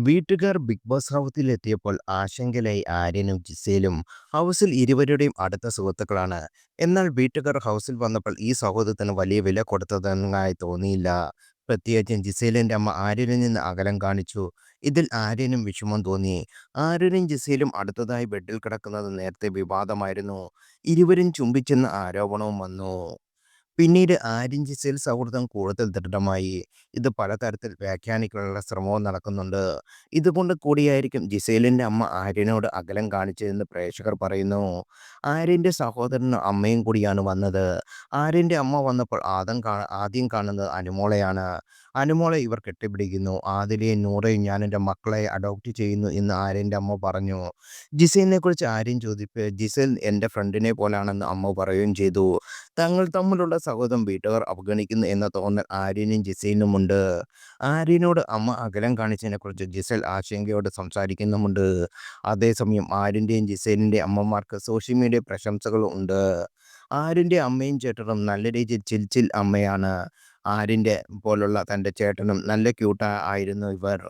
വീട്ടുകാർ big boss ഹൗസിലെത്തിയപ്പോൾ ആശങ്കയിലായി ആര്യനും ജിസേലും. ഹൗസിൽ ഇരുവരുടെയും അടുത്ത സുഹൃത്തുക്കളാണ്. എന്നാൽ വീട്ടുകാർ ഹൗസിൽ വന്നപ്പോൾ ഈ സൗഹൃദത്തിന് വലിയ വില കൊടുത്തതായി തോന്നിയില്ല. പ്രത്യേകിച്ചും ജിസേലിന്റെ അമ്മ ആര്യനിൽ നിന്ന് അകലം കാണിച്ചു. ഇതിൽ ആര്യനും വിഷമം തോന്നി. ആര്യനും ജിസേലും അടുത്തതായി ബെഡിൽ കിടക്കുന്നത് നേരത്തെ വിവാദമായിരുന്നു. ഇരുവരും ചുംബിച്ചെന്ന ആരോപണവും വന്നു. പിന്നീട് ആര്യൻ ജിസേൽ സൗഹൃദം കൂടുതൽ ദൃഢമായി. ഇത് പലതരത്തിൽ വ്യാഖ്യാനിക്കാനുള്ള ശ്രമവും നടക്കുന്നുണ്ട്. ഇതുകൊണ്ട് കൂടിയായിരിക്കും ജിസേലിന്റെ അമ്മ ആര്യനോട് അകലം കാണിച്ചതെന്ന് പ്രേക്ഷകർ പറയുന്നു. ആര്യന്റെ സഹോദരനും അമ്മയും കൂടിയാണ് വന്നത്. ആര്യന്റെ അമ്മ വന്നപ്പോൾ ആദ്യം കാണുന്നത് അനുമോളെയാണ്. അനുമോളെ ഇവർ കെട്ടിപ്പിടിക്കുന്നു. ആദിലയും നൂറയും ഞാൻ എൻ്റെ മക്കളെ അഡോപ്റ്റ് ചെയ്യുന്നു എന്ന് ആര്യന്റെ അമ്മ പറഞ്ഞു. ജിസേലിനെ കുറിച്ച് ആര്യൻ ജിസേൽ എൻ്റെ ഫ്രണ്ടിനെ പോലാണെന്ന് അമ്മ പറയുകയും ചെയ്തു. തങ്ങൾ തമ്മിലുള്ള സൗഹൃദം വീട്ടുകാർ അവഗണിക്കുന്നു എന്ന തോന്നൽ ആര്യനും ജിസേലിനുമുണ്ട്. ആര്യനോട് അമ്മ അകലം കാണിച്ചതിനെക്കുറിച്ച് ജിസേൽ ആശങ്കയോടെ സംസാരിക്കുന്നുമുണ്ട്. അതേസമയം ആര്യൻ്റെയും ജിസേലിൻ്റെയും അമ്മമാർക്ക് സോഷ്യൽ മീഡിയ പ്രശംസകളും ഉണ്ട്. ആര്യൻ്റെ അമ്മയും ചേട്ടനും നല്ല രീതിയിൽ ചിൽ അമ്മയാണ്. ആര്യൻ്റെ പോലുള്ള തൻ്റെ ചേട്ടനും നല്ല ആയിരുന്നു ഇവർ.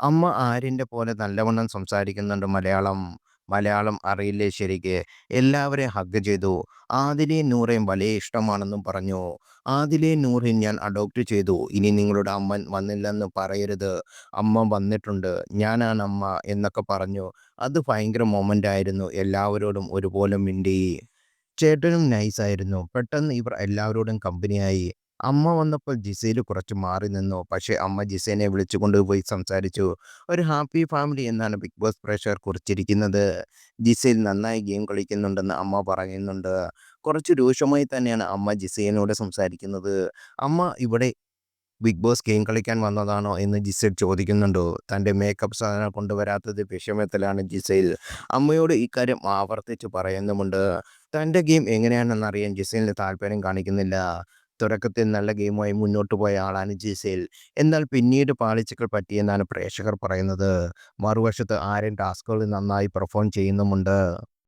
അമ്മ ആര്യൻ്റെ പോലെ നല്ലവണ്ണം സംസാരിക്കുന്നുണ്ട് മലയാളം. മലയാളം അറിയില്ലേ ശരിക്ക്. എല്ലാവരെയും ഹഗ് ചെയ്തു. ആദിലയും നൂറയും വലിയ ഇഷ്ടമാണെന്നും പറഞ്ഞു. ആദിലയും നൂറയും ഞാൻ അഡോപ്റ്റ് ചെയ്തു. ഇനി നിങ്ങളുടെ അമ്മ വന്നില്ലെന്ന് പറയരുത്. അമ്മ വന്നിട്ടുണ്ട്. ഞാനാണ് അമ്മ എന്നൊക്കെ പറഞ്ഞു. അത് ഭയങ്കര മൊമെൻ്റ് ആയിരുന്നു. എല്ലാവരോടും ഒരുപോലെ മിണ്ടി. ചേട്ടനും നൈസായിരുന്നു. പെട്ടെന്ന് ഇവർ എല്ലാവരോടും കമ്പനിയായി. അമ്മ വന്നപ്പോൾ ജിസേല് കുറച്ച് മാറി നിന്നു. പക്ഷേ അമ്മ ജിസേലിനെ വിളിച്ചുകൊണ്ടുപോയി സംസാരിച്ചു. ഒരു ഹാപ്പി ഫാമിലി എന്നാണ് ബിഗ് ബോസ് പ്രേക്ഷകർ കുറിച്ചിരിക്കുന്നത്. ജിസേൽ നന്നായി ഗെയിം കളിക്കുന്നുണ്ടെന്ന് അമ്മ പറയുന്നുണ്ട്. കുറച്ച് രൂക്ഷമായി തന്നെയാണ് അമ്മ ജിസേലിനോട് സംസാരിക്കുന്നത്. അമ്മ ഇവിടെ ബിഗ് ബോസ് ഗെയിം കളിക്കാൻ വന്നതാണോ എന്ന് ജിസേൽ ചോദിക്കുന്നുണ്ടോ. തൻ്റെ മേക്കപ്പ് സാധനം കൊണ്ടുവരാത്തത് വിഷമത്തിലാണ് ജിസേൽ. അമ്മയോട് ഇക്കാര്യം ആവർത്തിച്ച് പറയുന്നുമുണ്ട്. തൻ്റെ ഗെയിം എങ്ങനെയാണെന്നറിയാൻ ജിസേലിന് താല്പര്യം കാണിക്കുന്നില്ല. തുടക്കത്തിൽ നല്ല ഗെയിമുമായി മുന്നോട്ട് പോയ ആളാണ് ജിസേൽ. എന്നാൽ പിന്നീട് പാളിച്ചകൾ പറ്റിയെന്നാണ് പ്രേക്ഷകർ പറയുന്നത്. മറുവശത്ത് ആര്യൻ ടാസ്കുകളിൽ നന്നായി പെർഫോം ചെയ്യുന്നുമുണ്ട്.